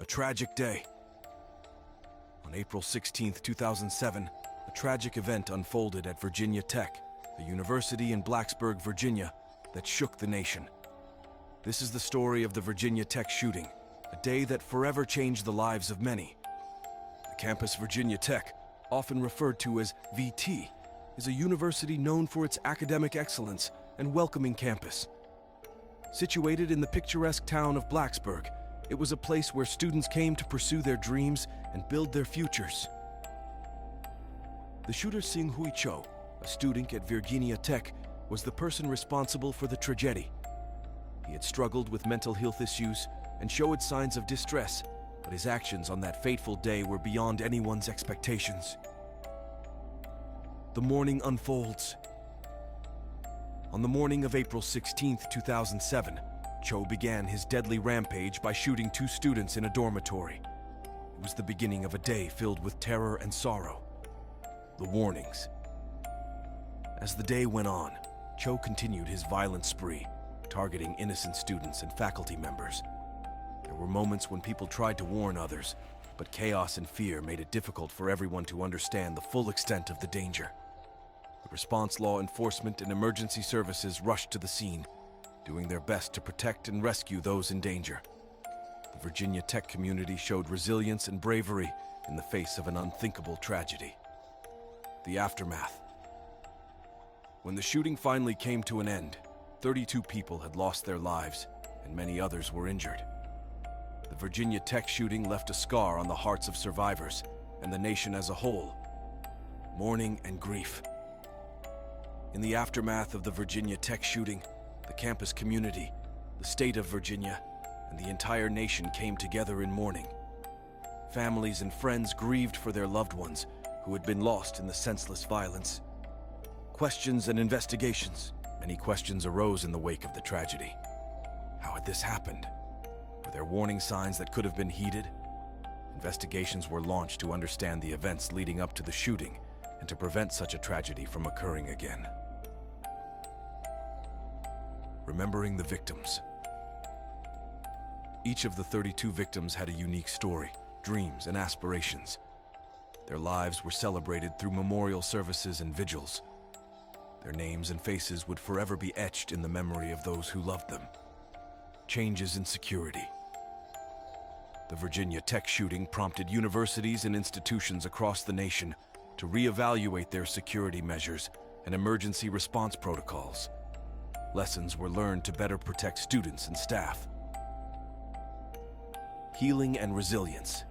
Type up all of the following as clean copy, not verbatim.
A tragic day. On April 16, 2007, a tragic event unfolded at Virginia Tech, a university in Blacksburg, Virginia, that shook the nation. This is the story of the Virginia Tech shooting, a day that forever changed the lives of many. The campus Virginia Tech, often referred to as VT, is a university known for its academic excellence and welcoming campus. Situated in the picturesque town of Blacksburg, it was a place where students came to pursue their dreams and build their futures. The shooter Seung-hui, a student at Virginia Tech, was the person responsible for the tragedy. He had struggled with mental health issues and showed signs of distress, but his actions on that fateful day were beyond anyone's expectations. The morning unfolds. On the morning of April 16, 2007, Cho began his deadly rampage by shooting two students in a dormitory. It was the beginning of a day filled with terror and sorrow. The warnings. As the day went on, Cho continued his violent spree, targeting innocent students and faculty members. There were moments when people tried to warn others, but chaos and fear made it difficult for everyone to understand the full extent of the danger. The response law enforcement and emergency services rushed to the scene, doing their best to protect and rescue those in danger. The Virginia Tech community showed resilience and bravery in the face of an unthinkable tragedy. The aftermath. When the shooting finally came to an end, 32 people had lost their lives, and many others were injured. The Virginia Tech shooting left a scar on the hearts of survivors and the nation as a whole. Mourning and grief. In the aftermath of the Virginia Tech shooting, the campus community, the state of Virginia, and the entire nation came together in mourning. Families and friends grieved for their loved ones who had been lost in the senseless violence. Questions and investigations. Many questions arose in the wake of the tragedy. How had this happened? Were there warning signs that could have been heeded? Investigations were launched to understand the events leading up to the shooting and to prevent such a tragedy from occurring again. Remembering the victims. Each of the 32 victims had a unique story, dreams, and aspirations. Their lives were celebrated through memorial services and vigils. Their names and faces would forever be etched in the memory of those who loved them. Changes in security. The Virginia Tech shooting prompted universities and institutions across the nation to reevaluate their security measures and emergency response protocols. Lessons were learned to better protect students and staff. Healing and resilience.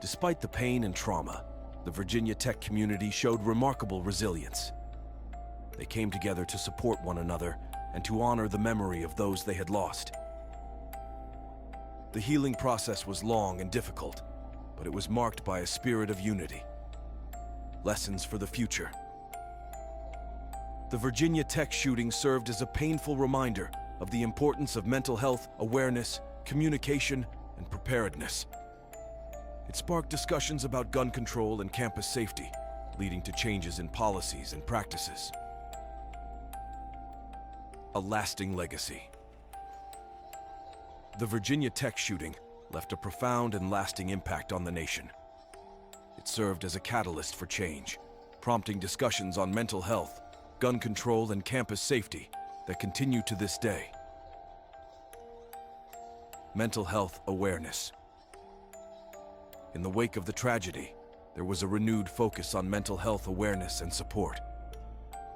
Despite the pain and trauma, the Virginia Tech community showed remarkable resilience. They came together to support one another and to honor the memory of those they had lost. The healing process was long and difficult, but it was marked by a spirit of unity. Lessons for the future. The Virginia Tech shooting served as a painful reminder of the importance of mental health awareness, communication, and preparedness. It sparked discussions about gun control and campus safety, leading to changes in policies and practices. A lasting legacy. The Virginia Tech shooting left a profound and lasting impact on the nation. It served as a catalyst for change, prompting discussions on mental health, gun control, and campus safety that continue to this day. Mental health awareness. In the wake of the tragedy, there was a renewed focus on mental health awareness and support.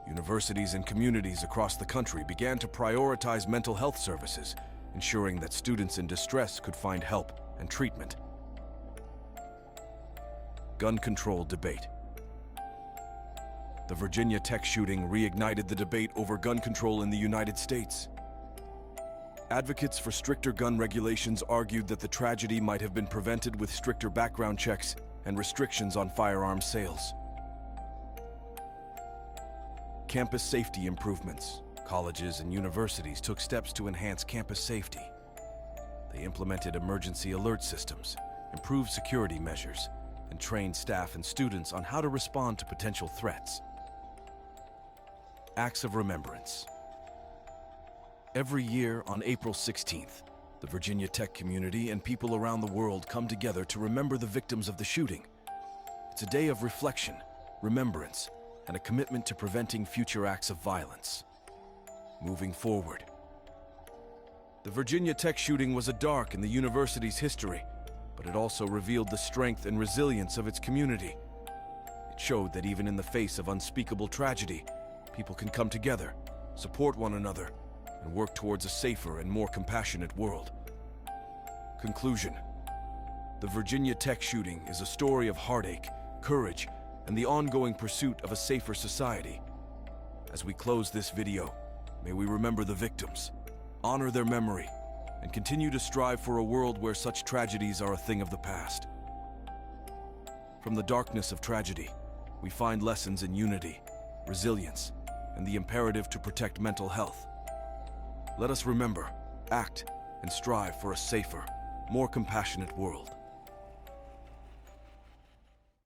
Universities and communities across the country began to prioritize mental health services, ensuring that students in distress could find help and treatment. Gun control debate. The Virginia Tech shooting reignited the debate over gun control in the United States. Advocates for stricter gun regulations argued that the tragedy might have been prevented with stricter background checks and restrictions on firearms sales. Campus safety improvements. Colleges and universities took steps to enhance campus safety. They implemented emergency alert systems, improved security measures, and trained staff and students on how to respond to potential threats. Acts of remembrance. Every year on April 16th, The Virginia Tech community and people around the world come together to remember the victims of the shooting. It's a day of reflection, remembrance, and a commitment to preventing future acts of violence. Moving forward. The Virginia Tech shooting was a dark in the university's history, but it also revealed the strength and resilience of its community. It showed that even in the face of unspeakable tragedy, people can come together, support one another, and work towards a safer and more compassionate world. Conclusion. The Virginia Tech shooting is a story of heartache, courage, and the ongoing pursuit of a safer society. As we close this video, may we remember the victims, honor their memory, and continue to strive for a world where such tragedies are a thing of the past. From the darkness of tragedy, we find lessons in unity, resilience, and the imperative to protect mental health. Let us remember, act, and strive for a safer, more compassionate world.